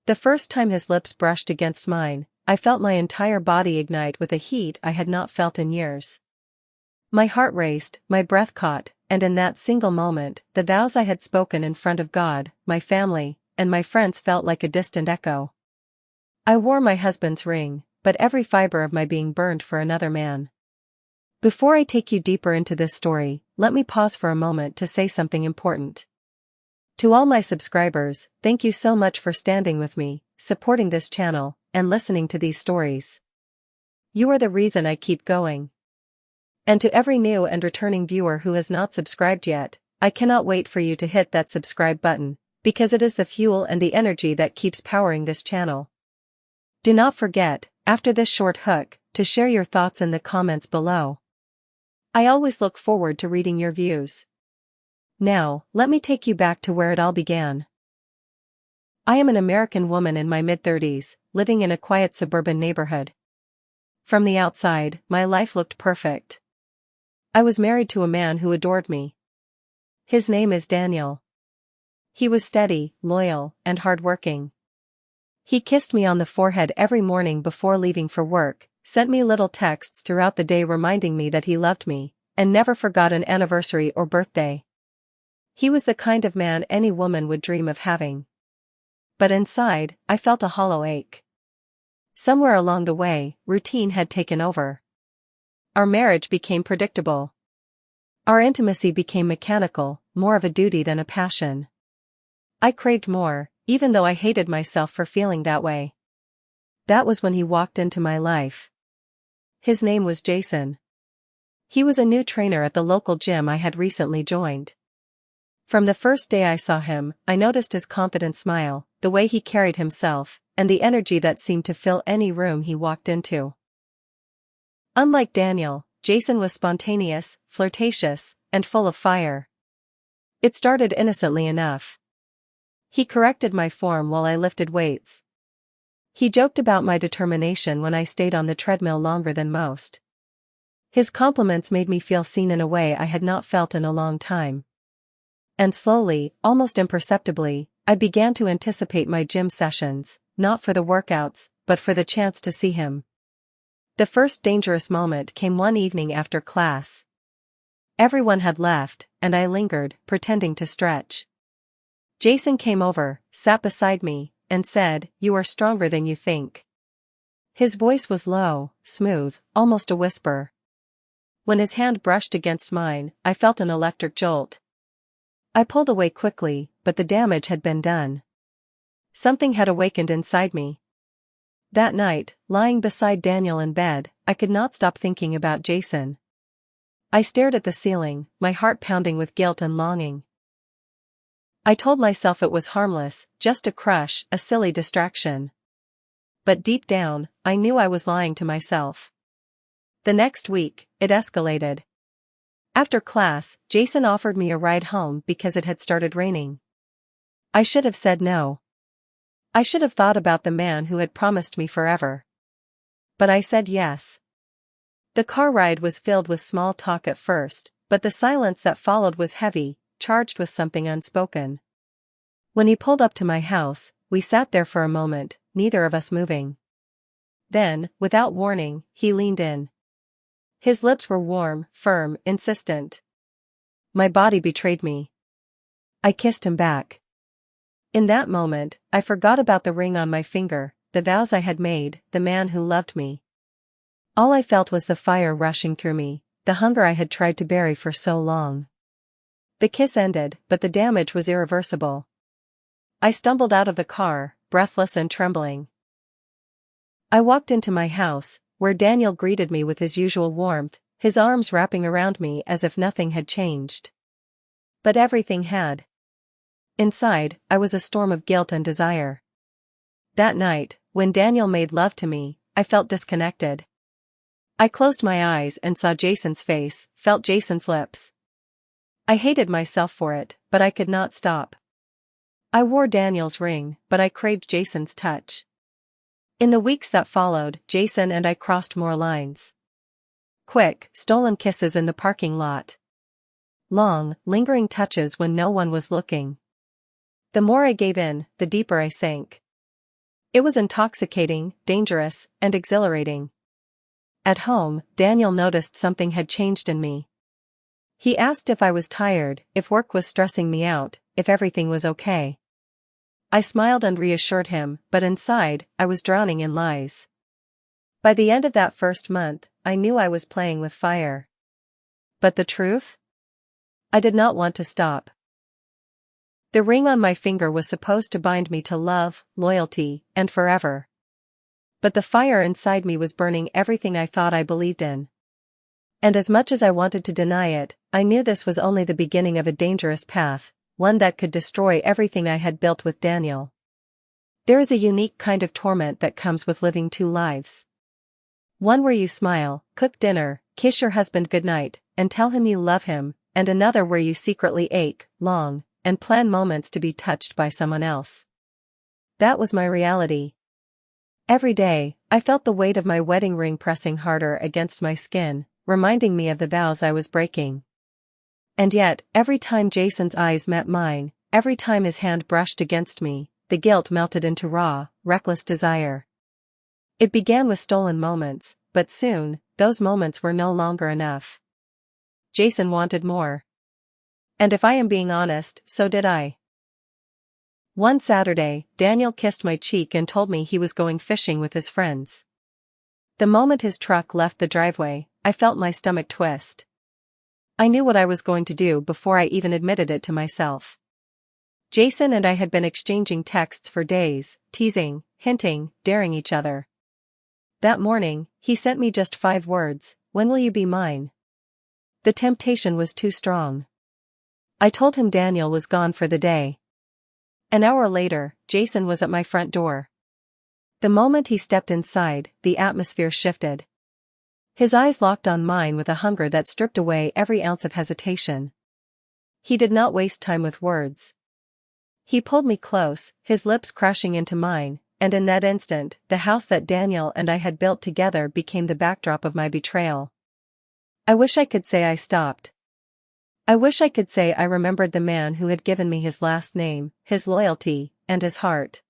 The first time his lips brushed against mine, I felt my entire body ignite with a heat I had not felt in years. My heart raced, my breath caught, and in that single moment, the vows I had spoken in front of God, my family, and my friends felt like a distant echo. I wore my husband's ring, but every fiber of my being burned for another man. Before I take you deeper into this story, let me pause for a moment to say something important. To all my subscribers, thank you so much for standing with me, supporting this channel, and listening to these stories. You are the reason I keep going. And to every new and returning viewer who has not subscribed yet, I cannot wait for you to hit that subscribe button, because it is the fuel and the energy that keeps powering this channel. Do not forget, after this short hook, to share your thoughts in the comments below. I always look forward to reading your views. Now, let me take you back to where it all began. I am an American woman in my mid-30s, living in a quiet suburban neighborhood. From the outside, my life looked perfect. I was married to a man who adored me. His name is Daniel. He was steady, loyal, and hardworking. He kissed me on the forehead every morning before leaving for work, sent me little texts throughout the day reminding me that he loved me, and never forgot an anniversary or birthday. He was the kind of man any woman would dream of having. But inside, I felt a hollow ache. Somewhere along the way, routine had taken over. Our marriage became predictable. Our intimacy became mechanical, more of a duty than a passion. I craved more, even though I hated myself for feeling that way. That was when he walked into my life. His name was Jason. He was a new trainer at the local gym I had recently joined. From the first day I saw him, I noticed his confident smile, the way he carried himself, and the energy that seemed to fill any room he walked into. Unlike Daniel, Jason was spontaneous, flirtatious, and full of fire. It started innocently enough. He corrected my form while I lifted weights. He joked about my determination when I stayed on the treadmill longer than most. His compliments made me feel seen in a way I had not felt in a long time. And slowly, almost imperceptibly, I began to anticipate my gym sessions, not for the workouts, but for the chance to see him. The first dangerous moment came one evening after class. Everyone had left, and I lingered, pretending to stretch. Jason came over, sat beside me, and said, "You are stronger than you think." His voice was low, smooth, almost a whisper. When his hand brushed against mine, I felt an electric jolt. I pulled away quickly, but the damage had been done. Something had awakened inside me. That night, lying beside Daniel in bed, I could not stop thinking about Jason. I stared at the ceiling, my heart pounding with guilt and longing. I told myself it was harmless, just a crush, a silly distraction. But deep down, I knew I was lying to myself. The next week, it escalated. After class, Jason offered me a ride home because it had started raining. I should have said no. I should have thought about the man who had promised me forever. But I said yes. The car ride was filled with small talk at first, but the silence that followed was heavy, charged with something unspoken. When he pulled up to my house, we sat there for a moment, neither of us moving. Then, without warning, he leaned in. His lips were warm, firm, insistent. My body betrayed me. I kissed him back. In that moment, I forgot about the ring on my finger, the vows I had made, the man who loved me. All I felt was the fire rushing through me, the hunger I had tried to bury for so long. The kiss ended, but the damage was irreversible. I stumbled out of the car, breathless and trembling. I walked into my house, where Daniel greeted me with his usual warmth, his arms wrapping around me as if nothing had changed. But everything had. Inside, I was a storm of guilt and desire. That night, when Daniel made love to me, I felt disconnected. I closed my eyes and saw Jason's face, felt Jason's lips. I hated myself for it, but I could not stop. I wore Daniel's ring, but I craved Jason's touch. In the weeks that followed, Jason and I crossed more lines. Quick, stolen kisses in the parking lot. Long, lingering touches when no one was looking. The more I gave in, the deeper I sank. It was intoxicating, dangerous, and exhilarating. At home, Daniel noticed something had changed in me. He asked if I was tired, if work was stressing me out, if everything was okay. I smiled and reassured him, but inside, I was drowning in lies. By the end of that first month, I knew I was playing with fire. But the truth? I did not want to stop. The ring on my finger was supposed to bind me to love, loyalty, and forever. But the fire inside me was burning everything I thought I believed in. And as much as I wanted to deny it, I knew this was only the beginning of a dangerous path, one that could destroy everything I had built with Daniel. There is a unique kind of torment that comes with living two lives. One where you smile, cook dinner, kiss your husband goodnight, and tell him you love him, and another where you secretly ache, long, and plan moments to be touched by someone else. That was my reality. Every day, I felt the weight of my wedding ring pressing harder against my skin, reminding me of the vows I was breaking. And yet, every time Jason's eyes met mine, every time his hand brushed against me, the guilt melted into raw, reckless desire. It began with stolen moments, but soon, those moments were no longer enough. Jason wanted more. And if I am being honest, so did I. One Saturday, Daniel kissed my cheek and told me he was going fishing with his friends. The moment his truck left the driveway, I felt my stomach twist. I knew what I was going to do before I even admitted it to myself. Jason and I had been exchanging texts for days, teasing, hinting, daring each other. That morning, he sent me just 5 words, "When will you be mine?" The temptation was too strong. I told him Daniel was gone for the day. An hour later, Jason was at my front door. The moment he stepped inside, the atmosphere shifted. His eyes locked on mine with a hunger that stripped away every ounce of hesitation. He did not waste time with words. He pulled me close, his lips crashing into mine, and in that instant, the house that Daniel and I had built together became the backdrop of my betrayal. I wish I could say I stopped. I wish I could say I remembered the man who had given me his last name, his loyalty, and his heart.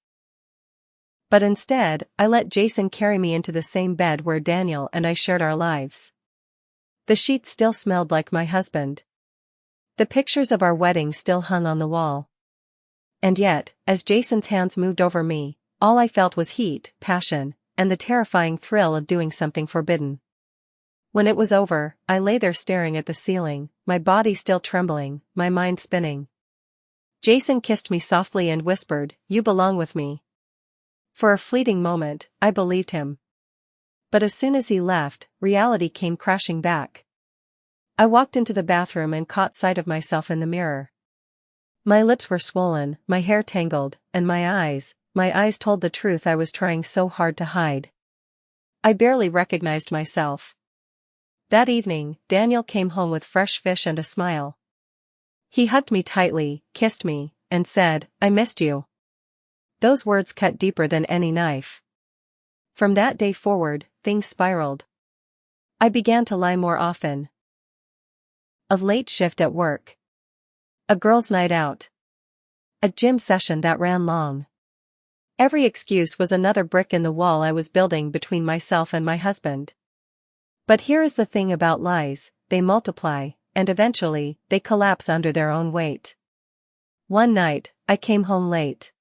But instead, I let Jason carry me into the same bed where Daniel and I shared our lives. The sheets still smelled like my husband. The pictures of our wedding still hung on the wall. And yet, as Jason's hands moved over me, all I felt was heat, passion, and the terrifying thrill of doing something forbidden. When it was over, I lay there staring at the ceiling, my body still trembling, my mind spinning. Jason kissed me softly and whispered, "You belong with me." For a fleeting moment, I believed him. But as soon as he left, reality came crashing back. I walked into the bathroom and caught sight of myself in the mirror. My lips were swollen, my hair tangled, and my eyes told the truth I was trying so hard to hide. I barely recognized myself. That evening, Daniel came home with fresh fish and a smile. He hugged me tightly, kissed me, and said, "I missed you." Those words cut deeper than any knife. From that day forward, things spiraled. I began to lie more often. A late shift at work. A girls' night out. A gym session that ran long. Every excuse was another brick in the wall I was building between myself and my husband. But here is the thing about lies, they multiply, and eventually, they collapse under their own weight. One night, I came home late.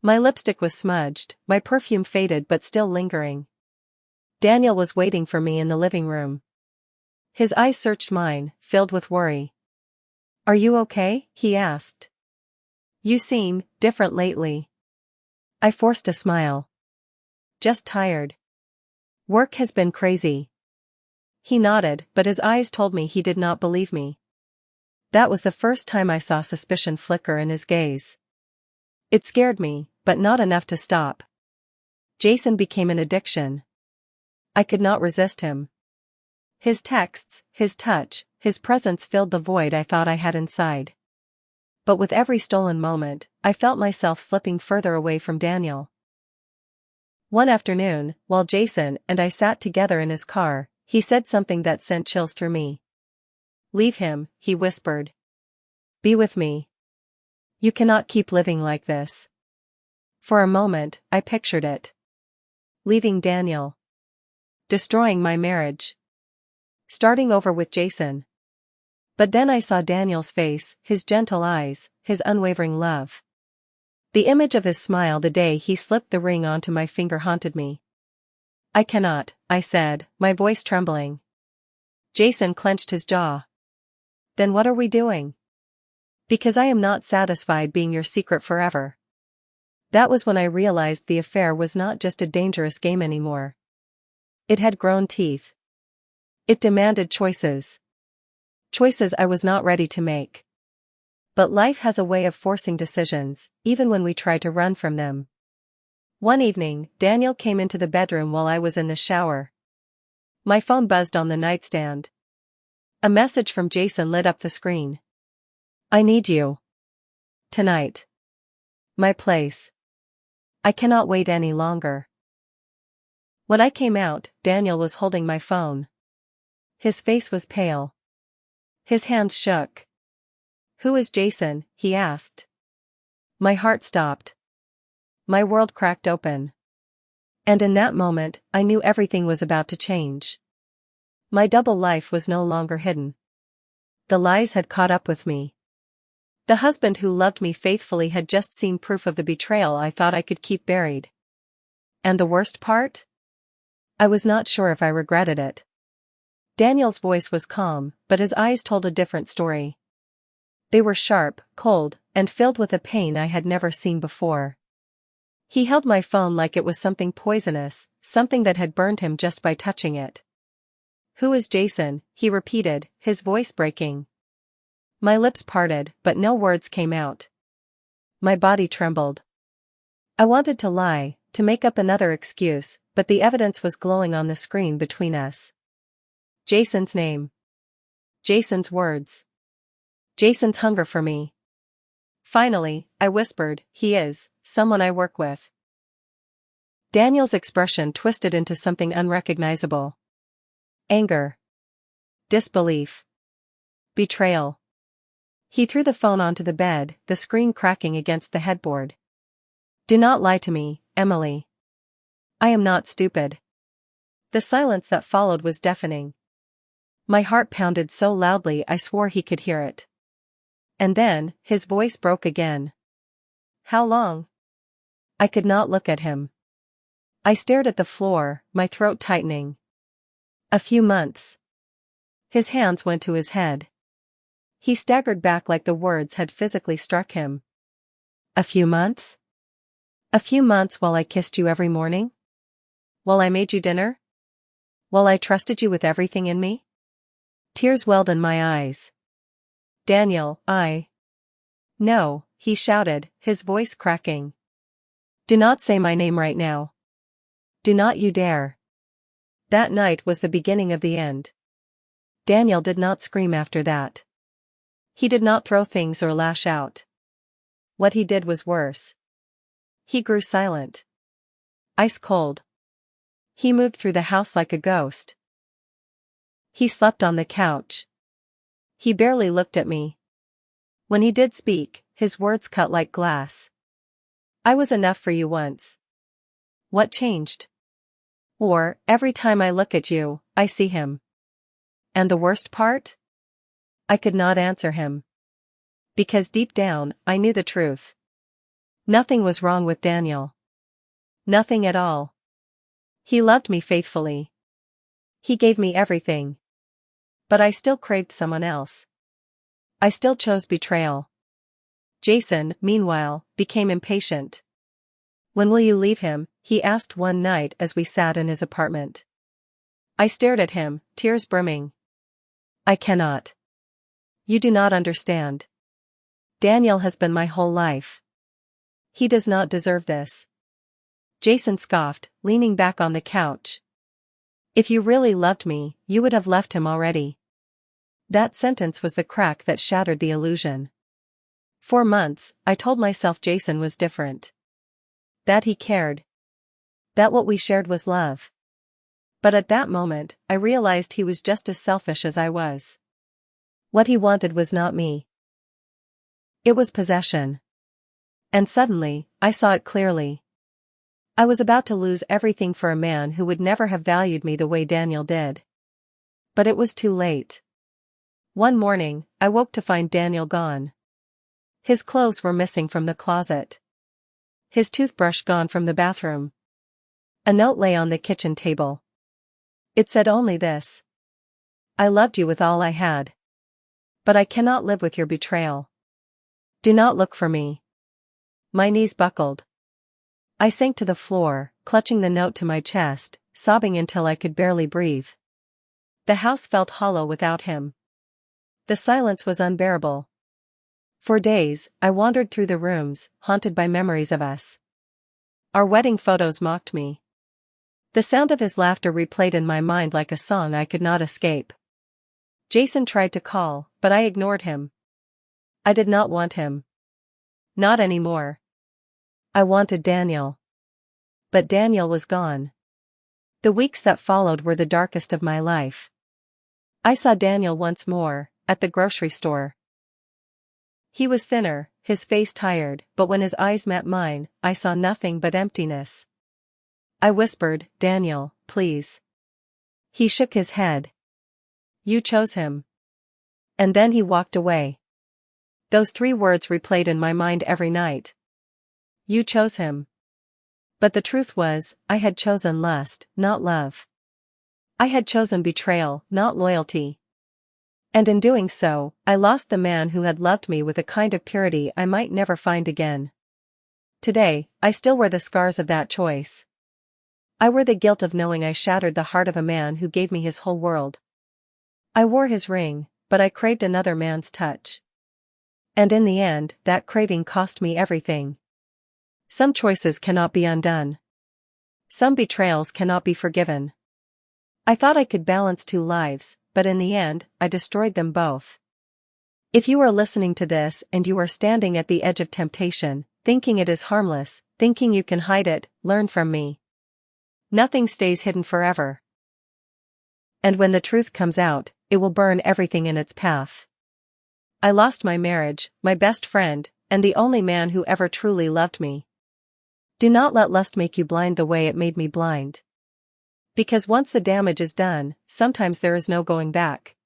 My lipstick was smudged, my perfume faded but still lingering. Daniel was waiting for me in the living room. His eyes searched mine, filled with worry. "Are you okay?" he asked. "You seem different lately." I forced a smile. "Just tired. Work has been crazy." He nodded, but his eyes told me he did not believe me. That was the first time I saw suspicion flicker in his gaze. It scared me, but not enough to stop. Jason became an addiction. I could not resist him. His texts, his touch, his presence filled the void I thought I had inside. But with every stolen moment, I felt myself slipping further away from Daniel. One afternoon, while Jason and I sat together in his car, he said something that sent chills through me. "Leave him," he whispered. "Be with me. You cannot keep living like this." For a moment, I pictured it. Leaving Daniel. Destroying my marriage. Starting over with Jason. But then I saw Daniel's face, his gentle eyes, his unwavering love. The image of his smile the day he slipped the ring onto my finger haunted me. I cannot, I said, my voice trembling. Jason clenched his jaw. Then what are we doing? Because I am not satisfied being your secret forever. That was when I realized the affair was not just a dangerous game anymore. It had grown teeth. It demanded choices. Choices I was not ready to make. But life has a way of forcing decisions, even when we try to run from them. One evening, Daniel came into the bedroom while I was in the shower. My phone buzzed on the nightstand. A message from Jason lit up the screen. I need you. Tonight. My place. I cannot wait any longer. When I came out, Daniel was holding my phone. His face was pale. His hands shook. Who is Jason? He asked. My heart stopped. My world cracked open. And in that moment, I knew everything was about to change. My double life was no longer hidden. The lies had caught up with me. The husband who loved me faithfully had just seen proof of the betrayal I thought I could keep buried. And the worst part? I was not sure if I regretted it. Daniel's voice was calm, but his eyes told a different story. They were sharp, cold, and filled with a pain I had never seen before. He held my phone like it was something poisonous, something that had burned him just by touching it. Who is Jason? He repeated, his voice breaking. My lips parted, but no words came out. My body trembled. I wanted to lie, to make up another excuse, but the evidence was glowing on the screen between us. Jason's name. Jason's words. Jason's hunger for me. Finally, I whispered, he is someone I work with. Daniel's expression twisted into something unrecognizable. Anger. Disbelief. Betrayal. He threw the phone onto the bed, the screen cracking against the headboard. Do not lie to me, Emily. I am not stupid. The silence that followed was deafening. My heart pounded so loudly I swore he could hear it. And then, his voice broke again. How long? I could not look at him. I stared at the floor, my throat tightening. A few months. His hands went to his head. He staggered back like the words had physically struck him. A few months? A few months while I kissed you every morning? While I made you dinner? While I trusted you with everything in me? Tears welled in my eyes. Daniel, No, he shouted, his voice cracking. Do not say my name right now. Do not you dare. That night was the beginning of the end. Daniel did not scream after that. He did not throw things or lash out. What he did was worse. He grew silent. Ice cold. He moved through the house like a ghost. He slept on the couch. He barely looked at me. When he did speak, his words cut like glass. I was enough for you once. What changed? Or, every time I look at you, I see him. And the worst part? I could not answer him. Because deep down, I knew the truth. Nothing was wrong with Daniel. Nothing at all. He loved me faithfully. He gave me everything. But I still craved someone else. I still chose betrayal. Jason, meanwhile, became impatient. When will you leave him? He asked one night as we sat in his apartment. I stared at him, tears brimming. I cannot. You do not understand. Daniel has been my whole life. He does not deserve this. Jason scoffed, leaning back on the couch. If you really loved me, you would have left him already. That sentence was the crack that shattered the illusion. For months, I told myself Jason was different. That he cared. That what we shared was love. But at that moment, I realized he was just as selfish as I was. What he wanted was not me. It was possession. And suddenly, I saw it clearly. I was about to lose everything for a man who would never have valued me the way Daniel did. But it was too late. One morning, I woke to find Daniel gone. His clothes were missing from the closet. His toothbrush gone from the bathroom. A note lay on the kitchen table. It said only this: I loved you with all I had. But I cannot live with your betrayal. Do not look for me. My knees buckled. I sank to the floor, clutching the note to my chest, sobbing until I could barely breathe. The house felt hollow without him. The silence was unbearable. For days, I wandered through the rooms, haunted by memories of us. Our wedding photos mocked me. The sound of his laughter replayed in my mind like a song I could not escape. Jason tried to call, but I ignored him. I did not want him. Not anymore. I wanted Daniel. But Daniel was gone. The weeks that followed were the darkest of my life. I saw Daniel once more, at the grocery store. He was thinner, his face tired, but when his eyes met mine, I saw nothing but emptiness. I whispered, Daniel, please. He shook his head. You chose him. And then he walked away. Those 3 words replayed in my mind every night. You chose him. But the truth was, I had chosen lust, not love. I had chosen betrayal, not loyalty. And in doing so, I lost the man who had loved me with a kind of purity I might never find again. Today, I still wear the scars of that choice. I wear the guilt of knowing I shattered the heart of a man who gave me his whole world. I wore his ring, but I craved another man's touch. And in the end, that craving cost me everything. Some choices cannot be undone. Some betrayals cannot be forgiven. I thought I could balance 2 lives, but in the end, I destroyed them both. If you are listening to this and you are standing at the edge of temptation, thinking it is harmless, thinking you can hide it, learn from me. Nothing stays hidden forever. And when the truth comes out, it will burn everything in its path. I lost my marriage, my best friend, and the only man who ever truly loved me. Do not let lust make you blind the way it made me blind. Because once the damage is done, sometimes there is no going back.